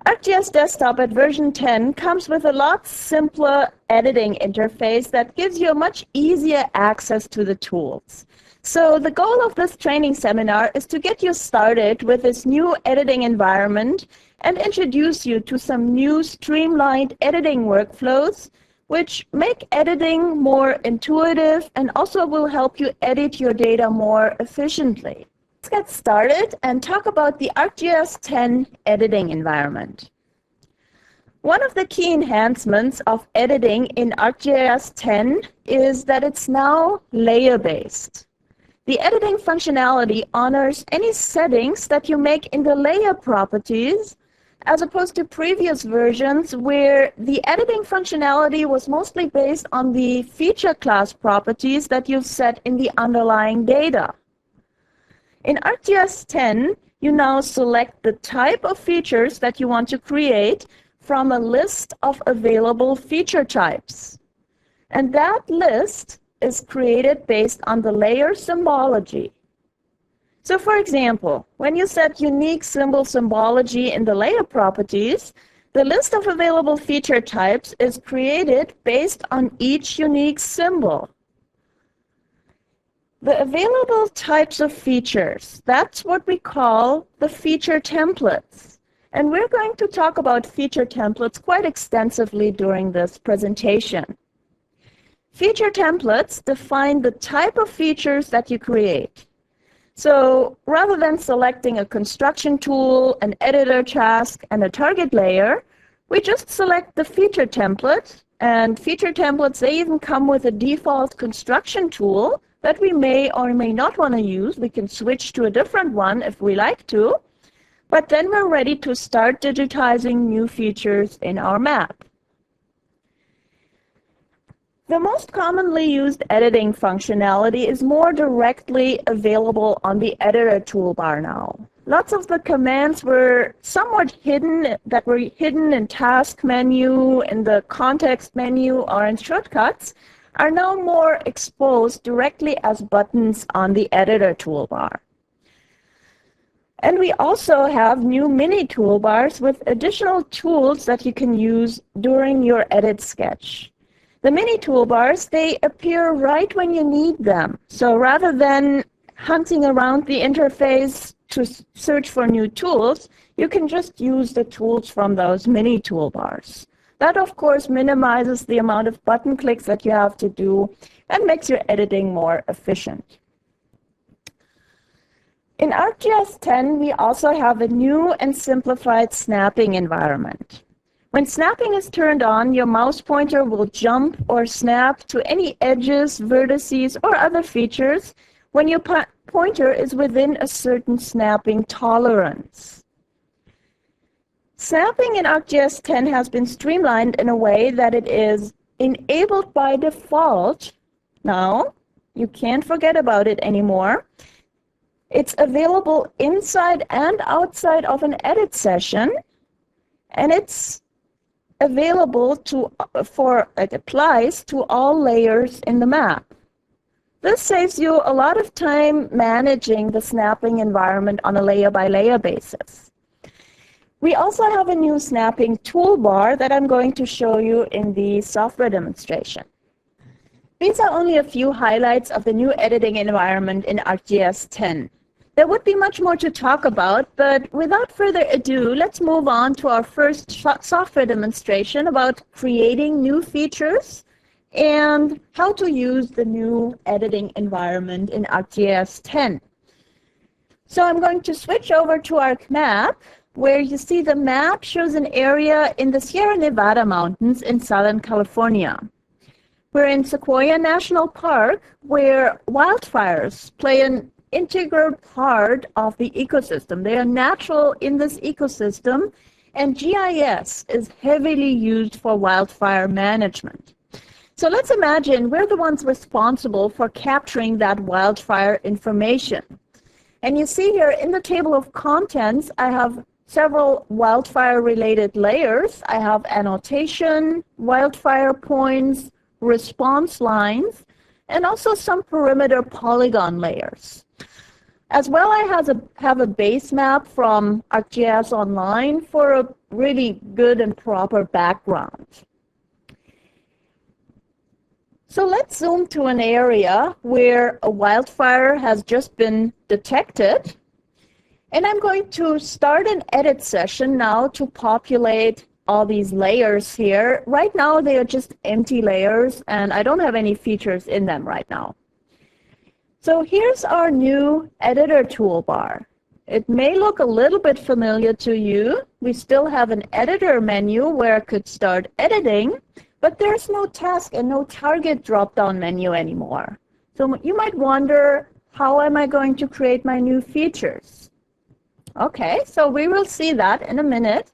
ArcGIS Desktop at version 10 comes with a lot simpler editing interface that gives you a much easier access to the tools. So the goal of this training seminar is to get you started with this new editing environment and introduce you to some new streamlined editing workflows which make editing more intuitive and also will help you edit your data more efficiently. Let's get started and talk about the ArcGIS 10 editing environment. One of the key enhancements of editing in ArcGIS 10 is that it's now layer-based. The editing functionality honors any settings that you make in the layer properties, as opposed to previous versions where the editing functionality was mostly based on the feature class properties that you've set in the underlying data. In ArcGIS 10, you now select the type of features that you want to create from a list of available feature types. And that list is created based on the layer symbology. So for example, when you set unique symbol symbology in the layer properties, the list of available feature types is created based on each unique symbol. The available types of features, that's what we call the feature templates. And we're going to talk about feature templates quite extensively during this presentation. Feature templates define the type of features that you create. So rather than selecting a construction tool, an editor task, and a target layer, we just select the feature template. And feature templates, they even come with a default construction tool that we may or may not want to use. We can switch to a different one if we like to. But then we're ready to start digitizing new features in our map. The most commonly used editing functionality is more directly available on the editor toolbar now. Lots of the commands were somewhat hidden, that were hidden in task menu, in the context menu, or in shortcuts, are now more exposed directly as buttons on the editor toolbar. And we also have new mini toolbars with additional tools that you can use during your edit sketch. The mini toolbars, they appear right when you need them. So rather than hunting around the interface to search for new tools, you can just use the tools from those mini toolbars. That, of course, minimizes the amount of button clicks that you have to do and makes your editing more efficient. In ArcGIS 10, we also have a new and simplified snapping environment. When snapping is turned on, your mouse pointer will jump or snap to any edges, vertices, or other features when your pointer is within a certain snapping tolerance. Snapping in ArcGIS 10 has been streamlined in a way that it is enabled by default. Now, you can't forget about it anymore. It's available inside and outside of an edit session, and it's available it applies to all layers in the map. This saves you a lot of time managing the snapping environment on a layer-by-layer basis. We also have a new snapping toolbar that I'm going to show you in the software demonstration. These are only a few highlights of the new editing environment in ArcGIS 10. There would be much more to talk about, but without further ado, let's move on to our first software demonstration about creating new features and how to use the new editing environment in ArcGIS 10. So I'm going to switch over to ArcMap, where you see the map shows an area in the Sierra Nevada mountains in Southern California. We're in Sequoia National Park, where wildfires play an integral part of the ecosystem. They are natural in this ecosystem, and GIS is heavily used for wildfire management. So let's imagine we're the ones responsible for capturing that wildfire information. And you see here in the table of contents, I have several wildfire-related layers. I have annotation, wildfire points, response lines, and also some perimeter polygon layers. As well, I have a base map from ArcGIS Online for a really good and proper background. So let's zoom to an area where a wildfire has just been detected. And I'm going to start an edit session now to populate all these layers here. Right now, they are just empty layers, and I don't have any features in them right now. So here's our new editor toolbar. It may look a little bit familiar to you. We still have an editor menu where I could start editing, but there's no task and no target drop-down menu anymore. So you might wonder, how am I going to create my new features? Okay, so we will see that in a minute.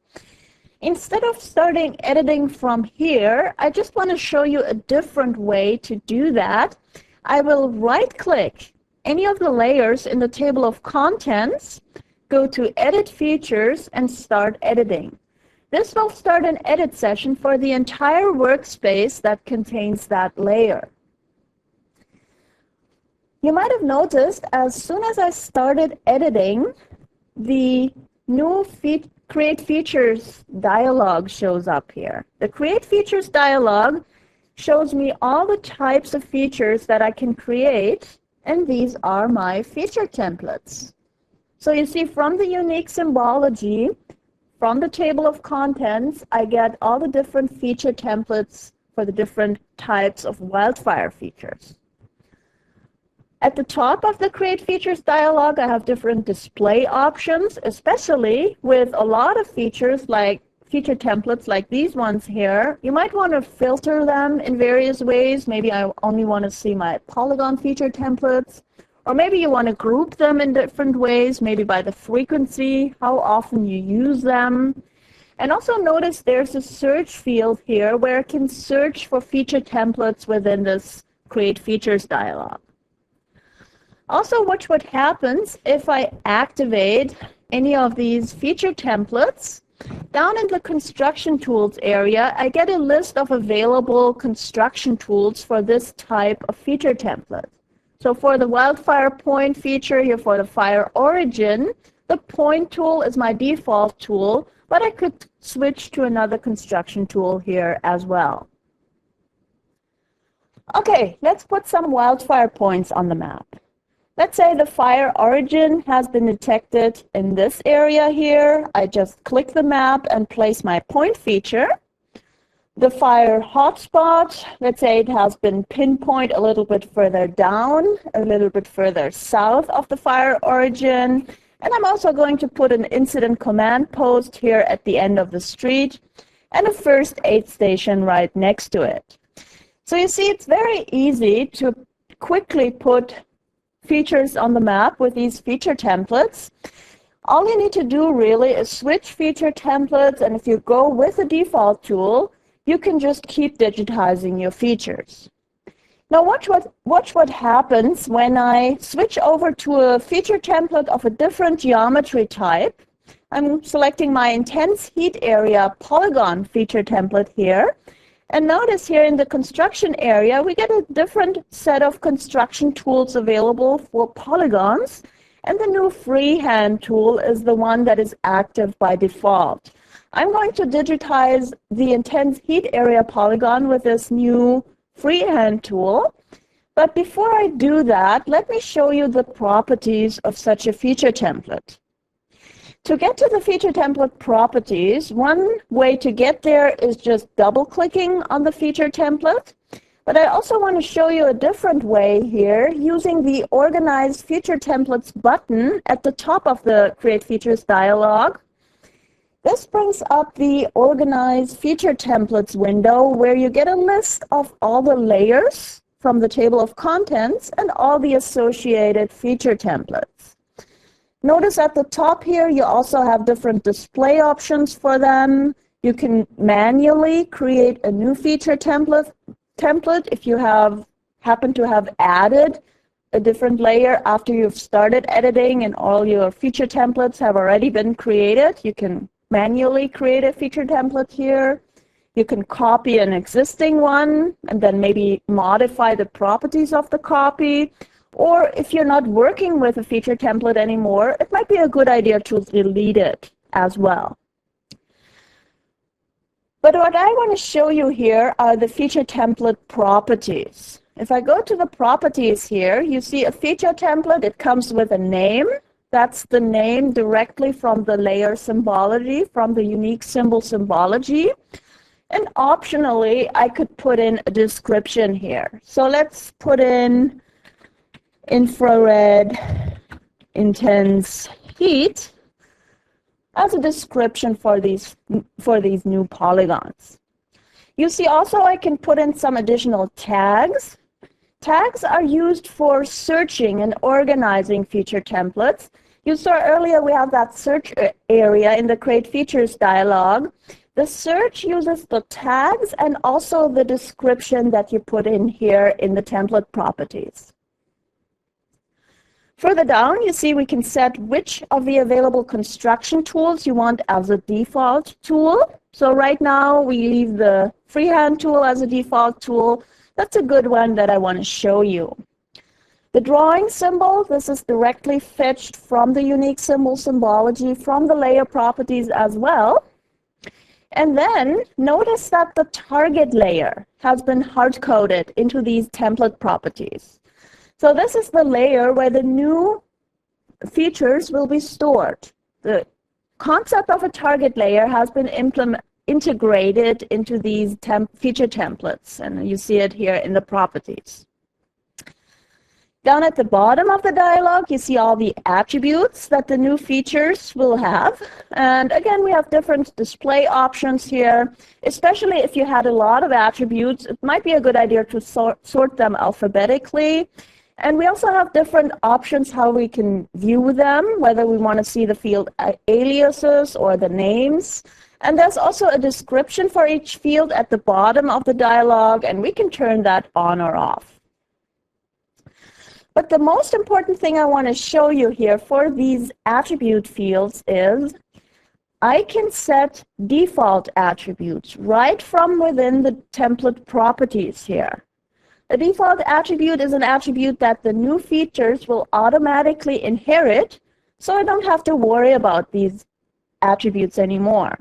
Instead of starting editing from here, I just want to show you a different way to do that. I will right-click any of the layers in the table of contents, go to Edit Features, and start editing. This will start an edit session for the entire workspace that contains that layer. You might have noticed as soon as I started editing, the new Create Features dialog shows up here. The Create Features dialog shows me all the types of features that I can create, and these are my feature templates. So you see, from the unique symbology, from the table of contents, I get all the different feature templates for the different types of wildfire features. At the top of the Create Features dialog, I have different display options, especially with a lot of features like feature templates like these ones here. You might want to filter them in various ways. Maybe I only want to see my polygon feature templates, or maybe you want to group them in different ways, maybe by the frequency, how often you use them. And also notice there's a search field here where I can search for feature templates within this Create Features dialog. Also, watch what happens if I activate any of these feature templates. Down in the Construction Tools area, I get a list of available construction tools for this type of feature template. So for the wildfire point feature here for the fire origin, the point tool is my default tool, but I could switch to another construction tool here as well. Okay, let's put some wildfire points on the map. Let's say the fire origin has been detected in this area here. I just click the map and place my point feature. The fire hotspot, let's say it has been pinpointed a little bit further down, a little bit further south of the fire origin. And I'm also going to put an incident command post here at the end of the street and a first aid station right next to it. So you see, it's very easy to quickly put features on the map with these feature templates. All you need to do really is switch feature templates, and if you go with the default tool, you can just keep digitizing your features. Now watch what happens when I switch over to a feature template of a different geometry type. I'm selecting my intense heat area polygon feature template here. And notice here in the construction area, we get a different set of construction tools available for polygons. And the new freehand tool is the one that is active by default. I'm going to digitize the intense heat area polygon with this new freehand tool. But before I do that, let me show you the properties of such a feature template. To get to the feature template properties, one way to get there is just double-clicking on the feature template. But I also want to show you a different way here using the Organize Feature Templates button at the top of the Create Features dialog. This brings up the Organize Feature Templates window where you get a list of all the layers from the table of contents and all the associated feature templates. Notice at the top here, you also have different display options for them. You can manually create a new feature template if you happen to have added a different layer after you've started editing and all your feature templates have already been created. You can manually create a feature template here. You can copy an existing one and then maybe modify the properties of the copy. Or if you're not working with a feature template anymore, it might be a good idea to delete it as well. But what I want to show you here are the feature template properties. If I go to the properties here, you see a feature template. It comes with a name. That's the name directly from the layer symbology, from the unique symbol symbology. And optionally, I could put in a description here. So let's put in infrared intense heat as a description for these new polygons. You see also I can put in some additional tags. Tags are used for searching and organizing feature templates. You saw earlier we have that search area in the Create Features dialog. The search uses the tags and also the description that you put in here in the template properties. Further down, you see we can set which of the available construction tools you want as a default tool. So right now we leave the freehand tool as a default tool. That's a good one that I want to show you. The drawing symbol, this is directly fetched from the unique symbol symbology from the layer properties as well. And then notice that the target layer has been hard-coded into these template properties. So this is the layer where the new features will be stored. The concept of a target layer has been integrated into these feature templates, and you see it here in the properties. Down at the bottom of the dialog, you see all the attributes that the new features will have. And again, we have different display options here. Especially if you had a lot of attributes, it might be a good idea to sort them alphabetically. And we also have different options how we can view them, whether we want to see the field aliases or the names. And there's also a description for each field at the bottom of the dialog, and we can turn that on or off. But the most important thing I want to show you here for these attribute fields is I can set default attributes right from within the template properties here. The default attribute is an attribute that the new features will automatically inherit, so I don't have to worry about these attributes anymore.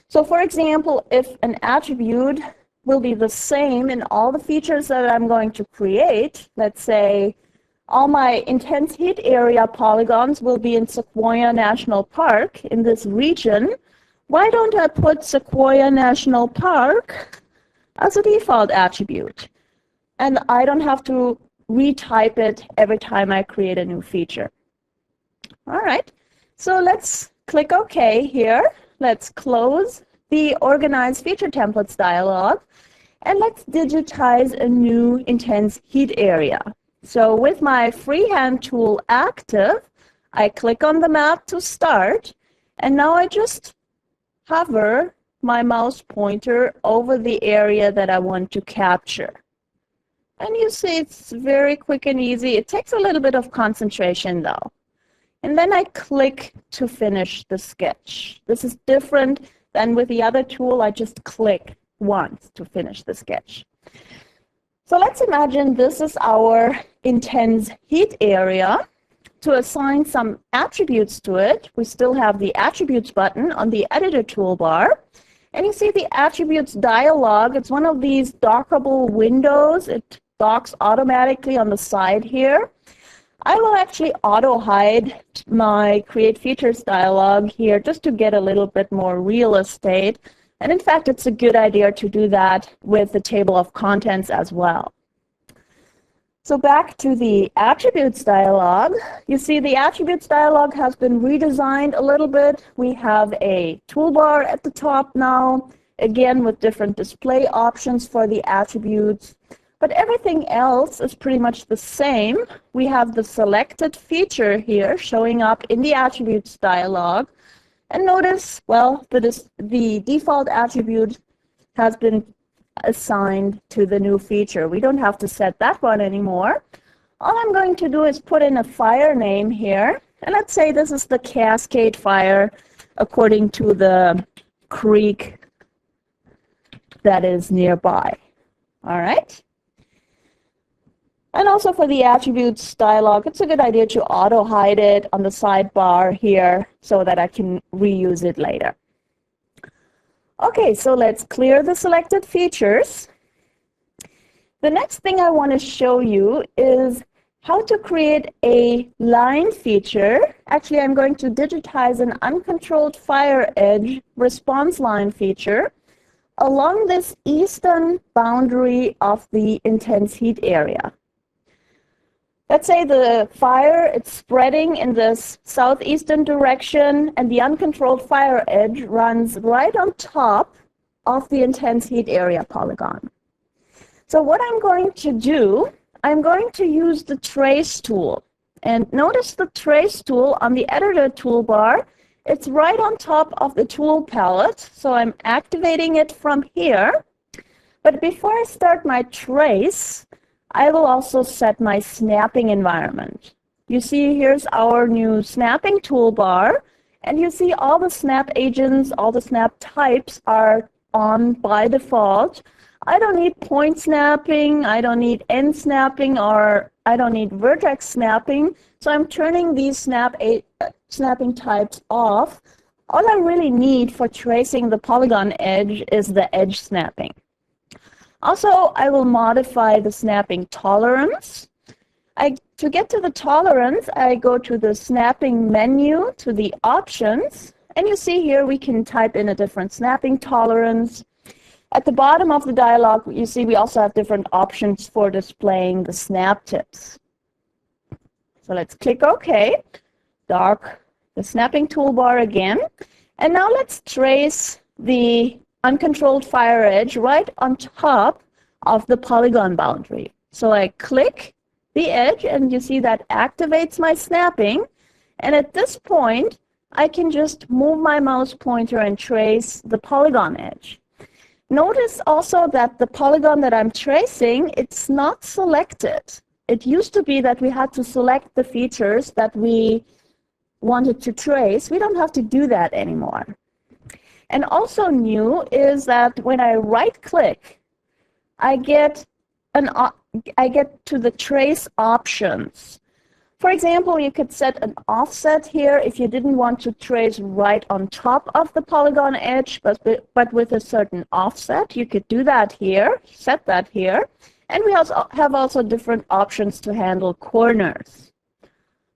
So for example, if an attribute will be the same in all the features that I'm going to create, let's say all my intense heat area polygons will be in Sequoia National Park in this region, why don't I put Sequoia National Park as a default attribute? And I don't have to retype it every time I create a new feature. All right, so let's click OK here. Let's close the Organize Feature Templates dialog, and let's digitize a new intense heat area. So with my freehand tool active, I click on the map to start, and now I just hover my mouse pointer over the area that I want to capture. And you see it's very quick and easy. It takes a little bit of concentration though. And then I click to finish the sketch. This is different than with the other tool. I just click once to finish the sketch. So let's imagine this is our intense heat area. To assign some attributes to it, we still have the Attributes button on the Editor toolbar. And you see the Attributes dialog. It's one of these dockable windows. It docks automatically on the side here. I will actually auto-hide my Create Features dialog here just to get a little bit more real estate. And in fact, it's a good idea to do that with the table of contents as well. So back to the Attributes dialog. You see the Attributes dialog has been redesigned a little bit. We have a toolbar at the top now, again with different display options for the attributes. But everything else is pretty much the same. We have the selected feature here showing up in the Attributes dialog. And notice, well, the default attribute has been assigned to the new feature. We don't have to set that one anymore. All I'm going to do is put in a fire name here. And let's say this is the Cascade Fire according to the creek that is nearby. All right. And also for the attributes dialog, it's a good idea to auto hide it on the sidebar here so that I can reuse it later. Okay, so let's clear the selected features. The next thing I want to show you is how to create a line feature. Actually, I'm going to digitize an uncontrolled fire edge response line feature along this eastern boundary of the intense heat area. Let's say the fire, it's spreading in this southeastern direction, and the uncontrolled fire edge runs right on top of the intense heat area polygon. So what I'm going to do, I'm going to use the trace tool. And notice the trace tool on the editor toolbar. It's right on top of the tool palette, so I'm activating it from here. But before I start my trace, I will also set my snapping environment. You see here's our new snapping toolbar, and you see all the snap agents, all the snap types are on by default. I don't need point snapping, I don't need end snapping, or I don't need vertex snapping, so I'm turning these snapping types off. All I really need for tracing the polygon edge is the edge snapping. Also, I will modify the snapping tolerance. To get to the tolerance, I go to the snapping menu, to the options, and you see here we can type in a different snapping tolerance. At the bottom of the dialog, you see we also have different options for displaying the snap tips. So let's click OK, dark the snapping toolbar again, and now let's trace the uncontrolled fire edge right on top of the polygon boundary. So I click the edge, and you see that activates my snapping, and at this point I can just move my mouse pointer and trace the polygon edge. Notice also that the polygon that I'm tracing, it's not selected. It used to be that we had to select the features that we wanted to trace. We don't have to do that anymore. And also new is that when I right-click, I get to the trace options. For example, you could set an offset here if you didn't want to trace right on top of the polygon edge, but with a certain offset. You could do that here, set that here. And we also have different options to handle corners.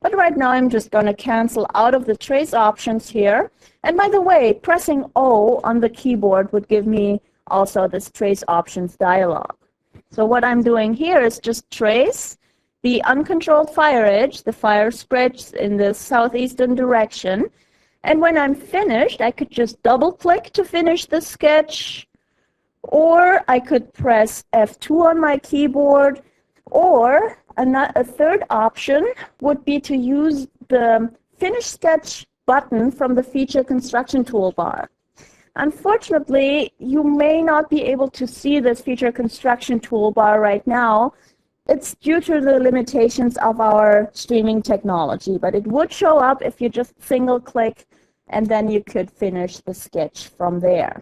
But right now I'm just going to cancel out of the trace options here. And by the way, pressing O on the keyboard would give me also this trace options dialog. So what I'm doing here is just trace the uncontrolled fire edge. The fire spreads in the southeastern direction. And when I'm finished, I could just double-click to finish the sketch, or I could press F2 on my keyboard, or a third option would be to use the Finish Sketch button from the Feature Construction toolbar. Unfortunately, you may not be able to see this Feature Construction toolbar right now. It's due to the limitations of our streaming technology, but it would show up if you just single-click, and then you could finish the sketch from there.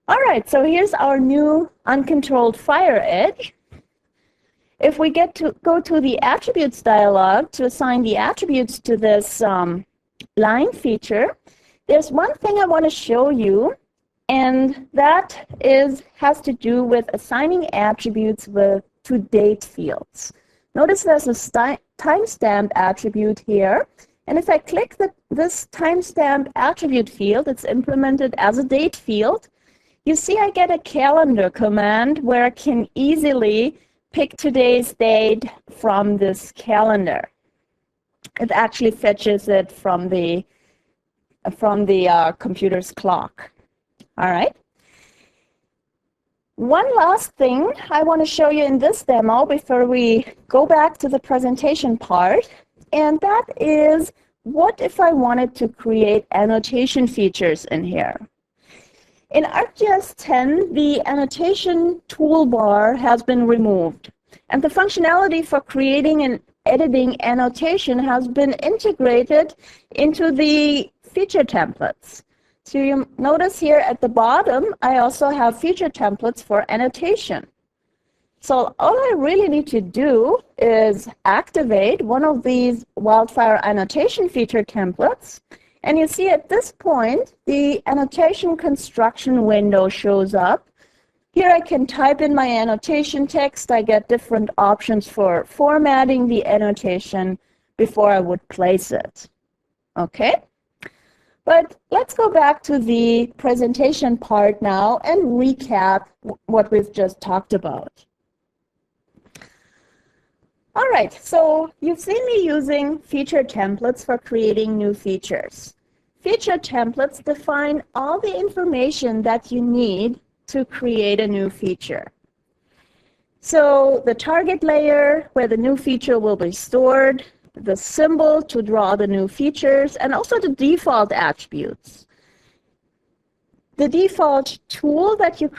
All right, so here's our new uncontrolled fire edge. If we go to the attributes dialog to assign the attributes to this line feature, there's one thing I want to show you, and that has to do with assigning attributes to date fields. Notice there's a timestamp attribute here, and if I click this timestamp attribute field, it's implemented as a date field. You see I get a calendar command where I can easily pick today's date from this calendar. It actually fetches it from the computer's clock. All right. One last thing I want to show you in this demo before we go back to the presentation part, and that is, what if I wanted to create annotation features in here? In ArcGIS 10, the annotation toolbar has been removed, and the functionality for creating and editing annotation has been integrated into the feature templates. So you notice here at the bottom, I also have feature templates for annotation. So all I really need to do is activate one of these wildfire annotation feature templates. And you see at this point, the annotation construction window shows up. Here I can type in my annotation text. I get different options for formatting the annotation before I would place it. Okay? But let's go back to the presentation part now and recap what we've just talked about. All right, so you've seen me using feature templates for creating new features. Feature templates define all the information that you need to create a new feature. So the target layer where the new feature will be stored, the symbol to draw the new features, and also the default attributes. The default tool that you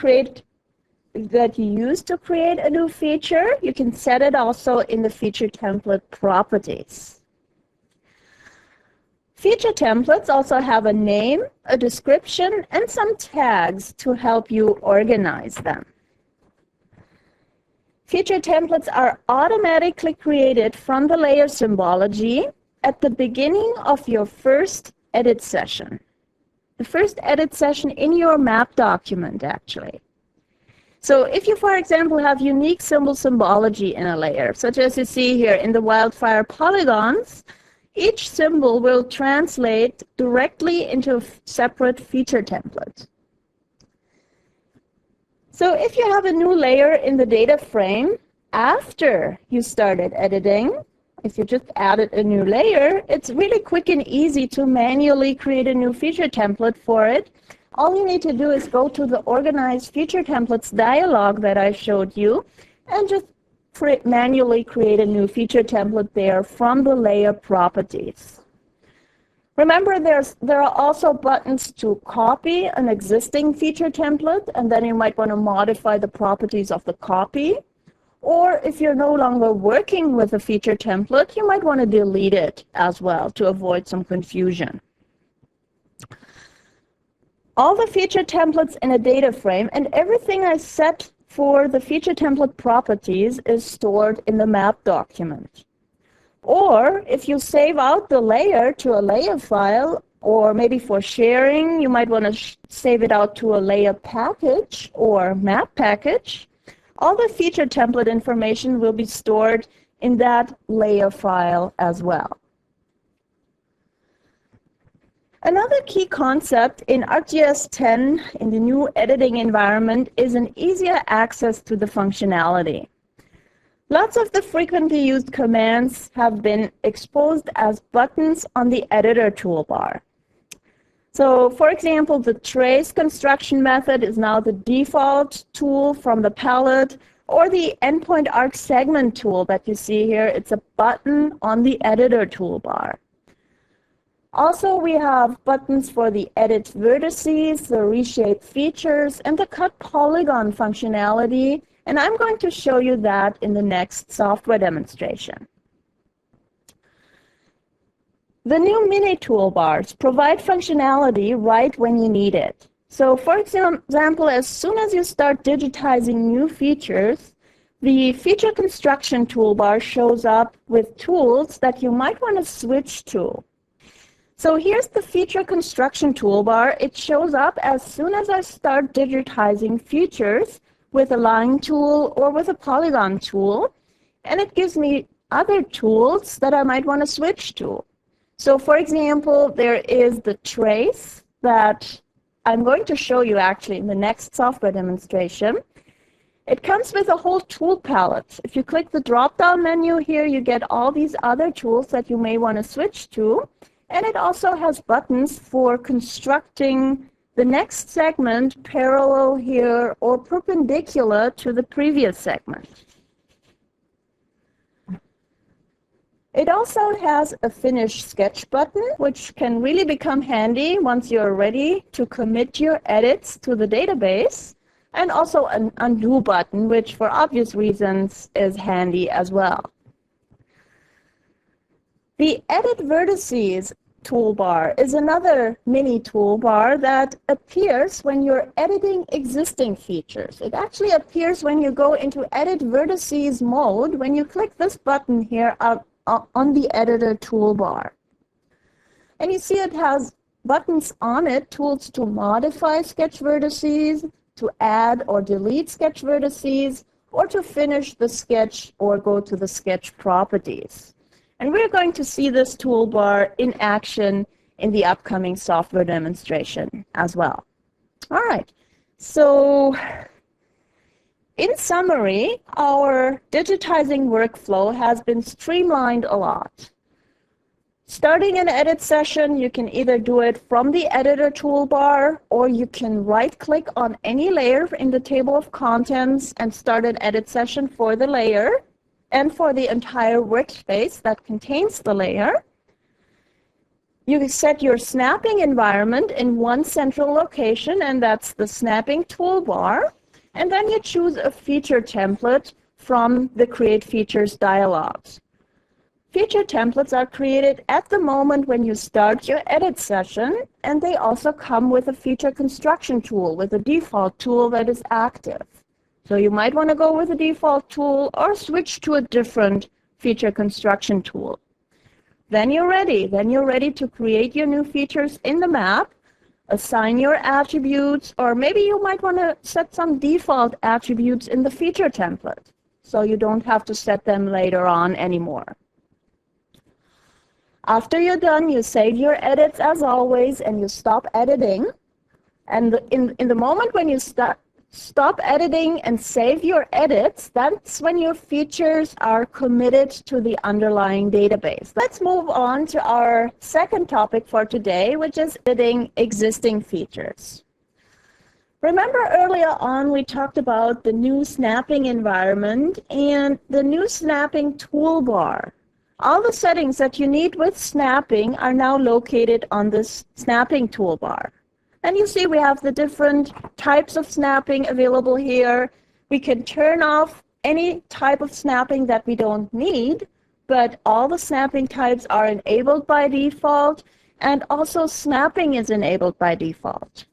use to create a new feature, you can set it also in the feature template properties. Feature templates also have a name, a description, and some tags to help you organize them. Feature templates are automatically created from the layer symbology at the beginning of your first edit session. The first edit session in your map document, actually. So if you, for example, have unique symbology in a layer, such as you see here in the wildfire polygons, each symbol will translate directly into a separate feature template. So if you have a new layer in the data frame after you started editing, if you just added a new layer, it's really quick and easy to manually create a new feature template for it. All you need to do is go to the Organize Feature Templates dialog that I showed you and just manually create a new feature template there from the layer properties. Remember, there are also buttons to copy an existing feature template, and then you might want to modify the properties of the copy. Or if you're no longer working with a feature template, you might want to delete it as well to avoid some confusion. All the feature templates in a data frame and everything I set for the feature template properties is stored in the map document. Or if you save out the layer to a layer file, or maybe for sharing, you might want to save it out to a layer package or map package, all the feature template information will be stored in that layer file as well. Another key concept in ArcGIS 10 in the new editing environment is an easier access to the functionality. Lots of the frequently used commands have been exposed as buttons on the editor toolbar. So, for example, the trace construction method is now the default tool from the palette, or the endpoint arc segment tool that you see here, it's a button on the editor toolbar. Also, we have buttons for the edit vertices, the reshape features, and the cut polygon functionality, and I'm going to show you that in the next software demonstration. The new mini toolbars provide functionality right when you need it. So, for example, as soon as you start digitizing new features, the feature construction toolbar shows up with tools that you might want to switch to. So here's the feature construction toolbar. It shows up as soon as I start digitizing features with a line tool or with a polygon tool, and it gives me other tools that I might want to switch to. So for example, there is the trace that I'm going to show you actually in the next software demonstration. It comes with a whole tool palette. If you click the drop-down menu here, you get all these other tools that you may want to switch to. And it also has buttons for constructing the next segment parallel here or perpendicular to the previous segment. It also has a Finish Sketch button, which can really become handy once you're ready to commit your edits to the database, and also an Undo button, which for obvious reasons is handy as well. The edit vertices toolbar is another mini toolbar that appears when you're editing existing features. It actually appears when you go into Edit Vertices mode when you click this button here on the Editor toolbar. And you see it has buttons on it, tools to modify sketch vertices, to add or delete sketch vertices, or to finish the sketch or go to the sketch properties. And we're going to see this toolbar in action in the upcoming software demonstration as well. All right, so in summary, our digitizing workflow has been streamlined a lot. Starting an edit session, you can either do it from the editor toolbar, or you can right-click on any layer in the table of contents and start an edit session for the layer and for the entire workspace that contains the layer. You set your snapping environment in one central location, and that's the snapping toolbar. And then you choose a feature template from the Create Features dialogs. Feature templates are created at the moment when you start your edit session, and they also come with a feature construction tool, with a default tool that is active. So you might want to go with a default tool or switch to a different feature construction tool. Then you're ready. Then you're ready to create your new features in the map, assign your attributes, or maybe you might want to set some default attributes in the feature template, so you don't have to set them later on anymore. After you're done, you save your edits as always, and you stop editing. And in the moment when you stop editing and save your edits, that's when your features are committed to the underlying database. Let's move on to our second topic for today, which is editing existing features. Remember earlier on we talked about the new snapping environment and the new snapping toolbar. All the settings that you need with snapping are now located on this snapping toolbar. And you see we have the different types of snapping available here. We can turn off any type of snapping that we don't need, but all the snapping types are enabled by default, and also snapping is enabled by default.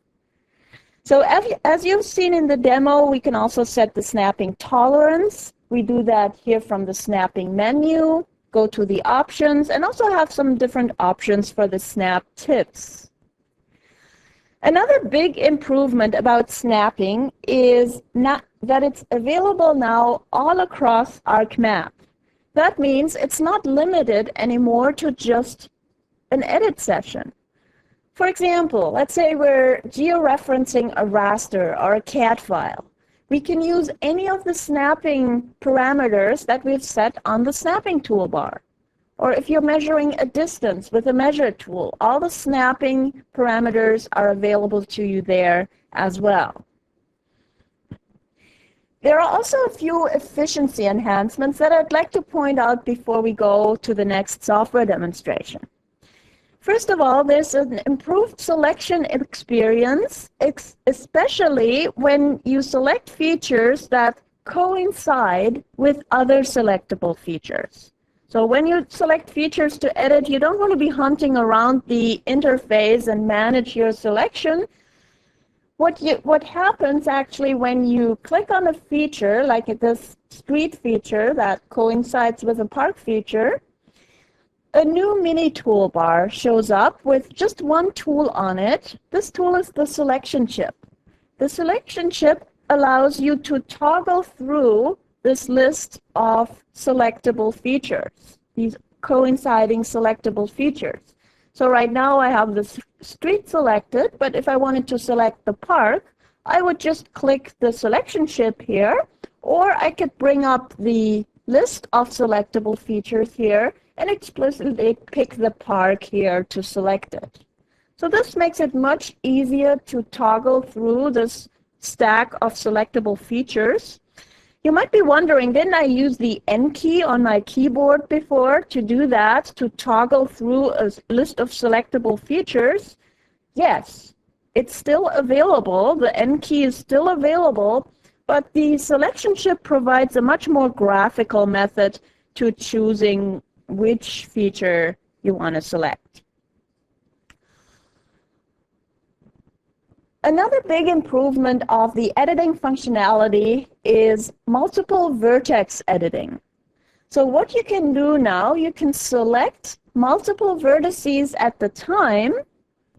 So as you've seen in the demo, we can also set the snapping tolerance. We do that here from the snapping menu, go to the options, and also have some different options for the snap tips. Another big improvement about snapping is that it's available now all across ArcMap. That means it's not limited anymore to just an edit session. For example, let's say we're georeferencing a raster or a CAD file. We can use any of the snapping parameters that we've set on the snapping toolbar. Or if you're measuring a distance with a measure tool, all the snapping parameters are available to you there as well. There are also a few efficiency enhancements that I'd like to point out before we go to the next software demonstration. First of all, there's an improved selection experience, especially when you select features that coincide with other selectable features. So when you select features to edit, you don't want to be hunting around the interface and manage your selection. What happens actually when you click on a feature, like this street feature that coincides with a park feature, a new mini toolbar shows up with just one tool on it. This tool is the selection chip. The selection chip allows you to toggle through this list of selectable features, these coinciding selectable features. So right now I have the street selected, but if I wanted to select the park, I would just click the selection chip here, or I could bring up the list of selectable features here and explicitly pick the park here to select it. So this makes it much easier to toggle through this stack of selectable features. You might be wondering, didn't I use the N key on my keyboard before to do that, to toggle through a list of selectable features? Yes, it's still available. The N key is still available, but the selection chip provides a much more graphical method to choosing which feature you want to select. Another big improvement of the editing functionality is multiple vertex editing. So what you can do now, you can select multiple vertices at the time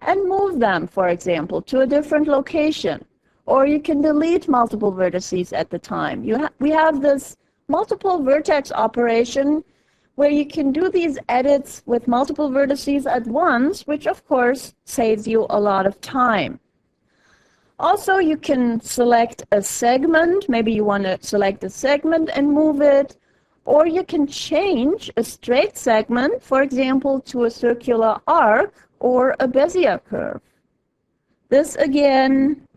and move them, for example, to a different location. Or you can delete multiple vertices at the time. We have this multiple vertex operation where you can do these edits with multiple vertices at once, which of course saves you a lot of time. Also, you can select a segment. Maybe you want to select a segment and move it. Or you can change a straight segment, for example, to a circular arc or a Bezier curve. This, again,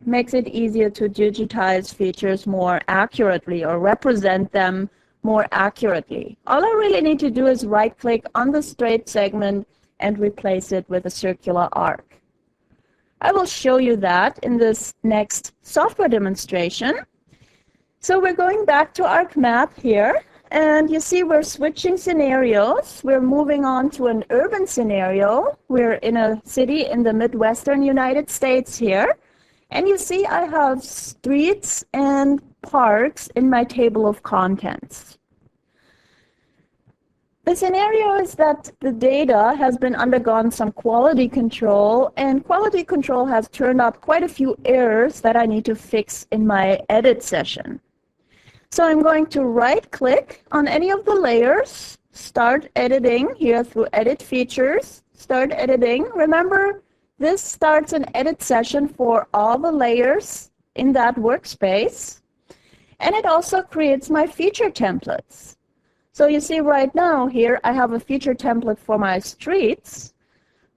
makes it easier to digitize features more accurately or represent them more accurately. All I really need to do is right-click on the straight segment and replace it with a circular arc. I will show you that in this next software demonstration. So we're going back to ArcMap here, and you see we're switching scenarios. We're moving on to an urban scenario. We're in a city in the Midwestern United States here. And you see I have streets and parks in my table of contents. The scenario is that the data has been undergone some quality control, and quality control has turned up quite a few errors that I need to fix in my edit session. So I'm going to right-click on any of the layers, start editing here through Edit Features, start editing. Remember, this starts an edit session for all the layers in that workspace, and it also creates my feature templates. So you see right now here I have a feature template for my streets,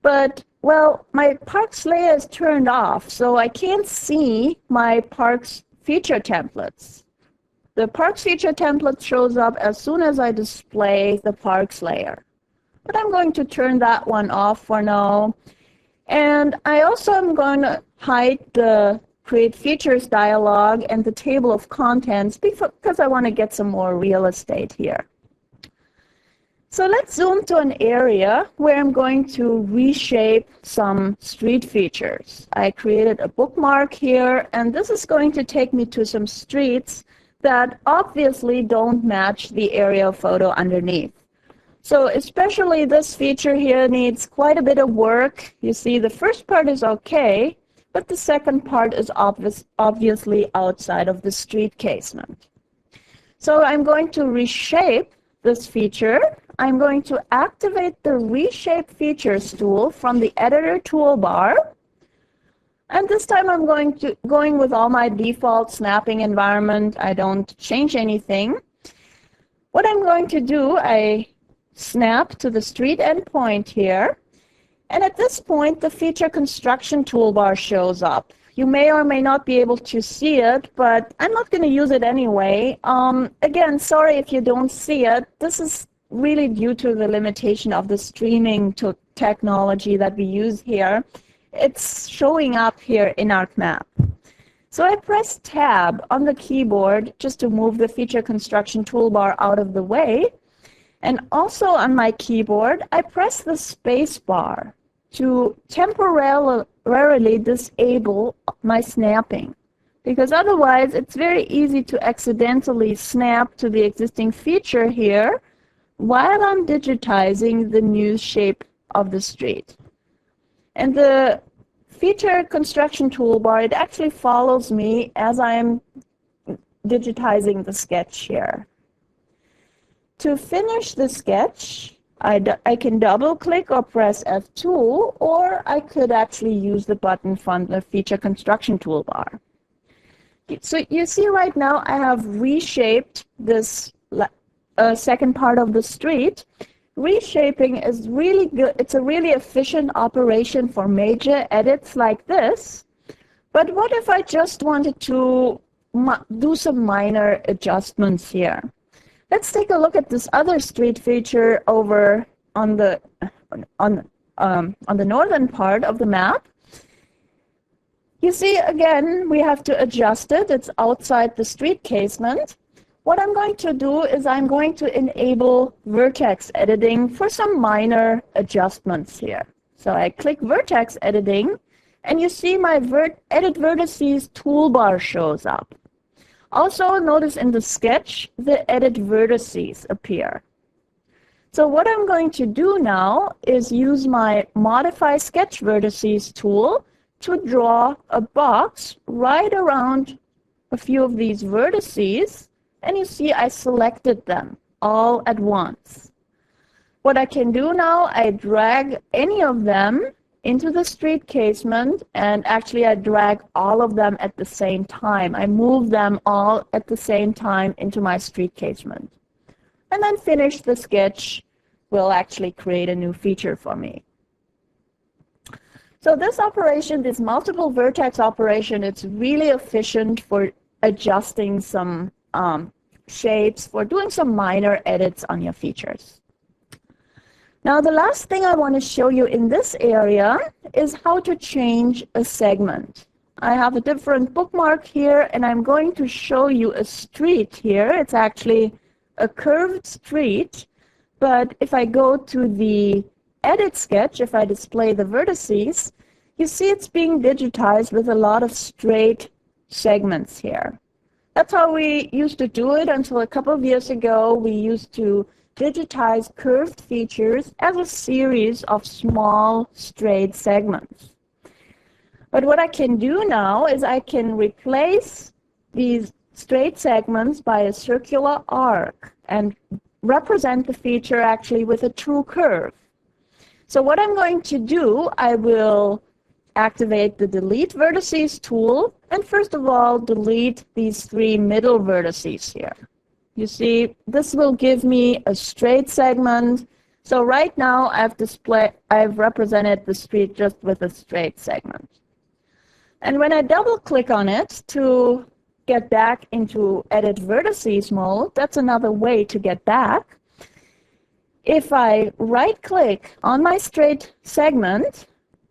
but well, my parks layer is turned off, so I can't see my parks feature templates. The parks feature template shows up as soon as I display the parks layer. But I'm going to turn that one off for now. And I also am going to hide the Create Features dialog and the table of contents because I want to get some more real estate here. So let's zoom to an area where I'm going to reshape some street features. I created a bookmark here, and this is going to take me to some streets that obviously don't match the area photo underneath. So especially this feature here needs quite a bit of work. You see the first part is okay, but the second part is obviously outside of the street casement. So I'm going to reshape this feature. I'm going to activate the Reshape Features tool from the Editor toolbar. And this time I'm going with all my default snapping environment. I don't change anything. What I'm going to do, I snap to the street endpoint here. And at this point, the Feature Construction toolbar shows up. You may or may not be able to see it, but I'm not going to use it anyway. Again, sorry if you don't see it. This is really due to the limitation of the streaming technology that we use here. It's showing up here in ArcMap. So I press Tab on the keyboard just to move the Feature Construction toolbar out of the way. And also on my keyboard, I press the space bar to temporarily disable my snapping, because otherwise it's very easy to accidentally snap to the existing feature here while I'm digitizing the new shape of the street. And the Feature Construction toolbar, it actually follows me as I'm digitizing the sketch here. To finish the sketch, I can double-click or press F2, or I could actually use the button from the Feature Construction toolbar. So you see right now I have reshaped this second part of the street. Reshaping is really good. It's a really efficient operation for major edits like this. But what if I just wanted to do some minor adjustments here? Let's take a look at this other street feature over on the northern part of the map. You see, again, we have to adjust it. It's outside the street casement. What I'm going to do is I'm going to enable vertex editing for some minor adjustments here. So I click vertex editing, And you see my Edit Vertices toolbar shows up. Also, notice in the sketch, the Edit Vertices appear. So what I'm going to do now is use my Modify Sketch Vertices tool to draw a box right around a few of these vertices, and you see I selected them all at once. What I can do now, I drag any of them into the street casement, and actually I drag all of them at the same time. I move them all at the same time into my street casement. And then finish the sketch will actually create a new feature for me. So this operation, this multiple vertex operation, it's really efficient for adjusting some shapes, for doing some minor edits on your features. Now the last thing I want to show you in this area is how to change a segment. I have a different bookmark here, and I'm going to show you a street here. It's actually a curved street, but if I go to the edit sketch, if I display the vertices, you see it's being digitized with a lot of straight segments here. That's how we used to do it until a couple of years ago. We used to digitize curved features as a series of small straight segments. But what I can do now is I can replace these straight segments by a circular arc and represent the feature actually with a true curve. So what I'm going to do, I will activate the Delete Vertices tool, and first of all, delete these three middle vertices here. You see, this will give me a straight segment. So right now, I've represented the street just with a straight segment. And when I double-click on it to get back into Edit Vertices mode, that's another way to get back. If I right-click on my straight segment,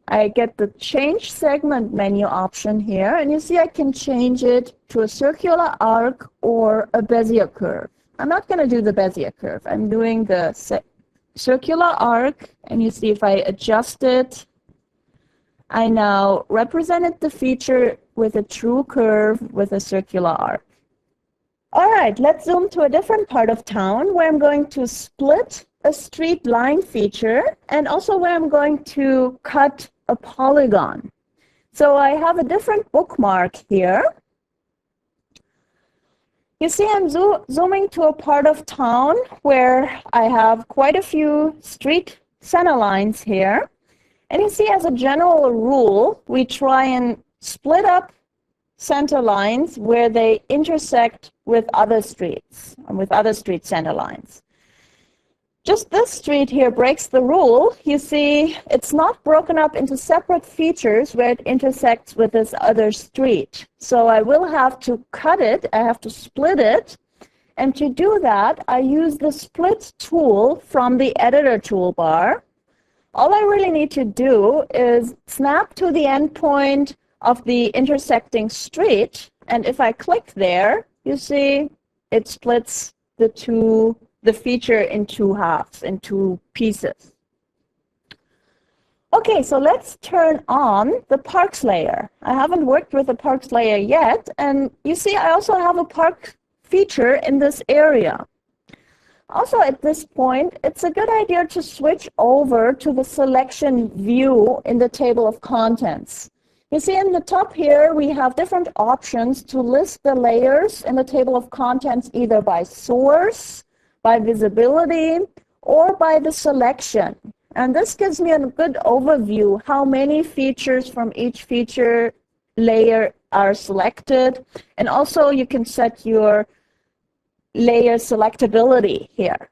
I get the Change Segment menu option here, and you see I can change it to a circular arc or a Bezier curve. I'm not going to do the Bezier curve. I'm doing the circular arc, and you see if I adjust it, I now represented the feature with a true curve with a circular arc. All right, let's zoom to a different part of town where I'm going to split a street line feature, and also where I'm going to cut a polygon. So I have a different bookmark here. You see I'm zooming to a part of town where I have quite a few street center lines here. And you see, as a general rule, we try and split up center lines where they intersect with other streets, with other street center lines. Just this street here breaks the rule. You see, it's not broken up into separate features where it intersects with this other street. So I will have to cut it. I have to split it. And to do that, I use the Split tool from the Editor toolbar. All I really need to do is snap to the endpoint of the intersecting street. And if I click there, you see it splits the feature in two halves, in two pieces. Okay, so let's turn on the parks layer. I haven't worked with the parks layer yet, and you see I also have a park feature in this area. Also at this point, it's a good idea to switch over to the selection view in the table of contents. You see in the top here, we have different options to list the layers in the table of contents either by source, by visibility, or by the selection. And this gives me a good overview how many features from each feature layer are selected. And also you can set your layer selectability here.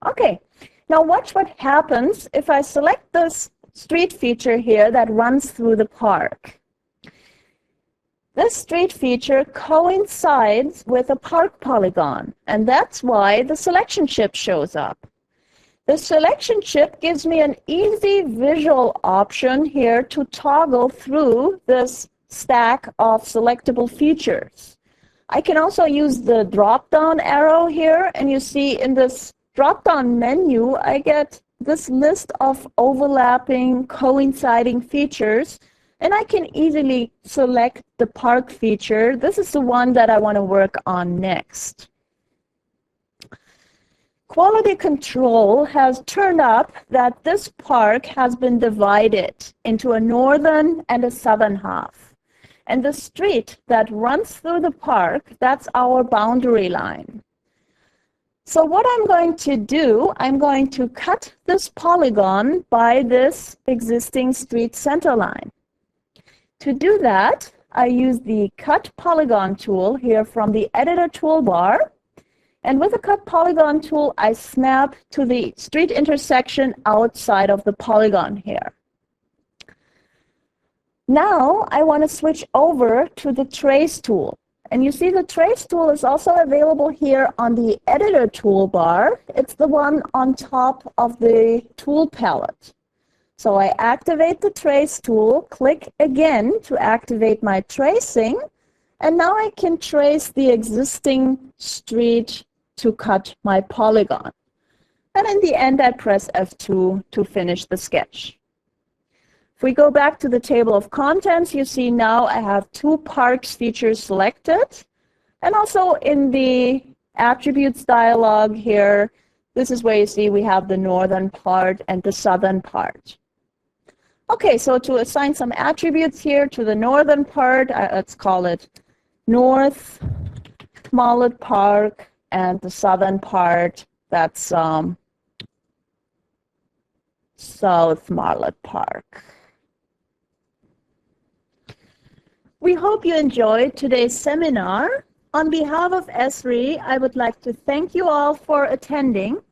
Okay, now watch what happens if I select this street feature here that runs through the park. This street feature coincides with a park polygon, and that's why the selection chip shows up. The selection chip gives me an easy visual option here to toggle through this stack of selectable features. I can also use the drop-down arrow here, and you see in this drop-down menu, I get this list of overlapping, coinciding features, And I can easily select the park feature. This is the one that I want to work on next. Quality control has turned up that this park has been divided into a northern and a southern half. And the street that runs through the park, that's our boundary line. So what I'm going to do, I'm going to cut this polygon by this existing street center line. To do that, I use the Cut Polygon tool here from the Editor toolbar. And with the Cut Polygon tool, I snap to the street intersection outside of the polygon here. Now I want to switch over to the Trace tool. And you see the Trace tool is also available here on the Editor toolbar. It's the one on top of the tool palette. So I activate the Trace tool, click again to activate my tracing, and now I can trace the existing street to cut my polygon. And in the end, I press F2 to finish the sketch. If we go back to the table of contents, you see now I have two parks features selected. And also in the attributes dialog here, this is where you see we have the northern part and the southern part. Okay, so to assign some attributes here to the northern part, let's call it North Smollett Park, and the southern part, that's South Smollett Park. We hope you enjoyed today's seminar. On behalf of Esri, I would like to thank you all for attending.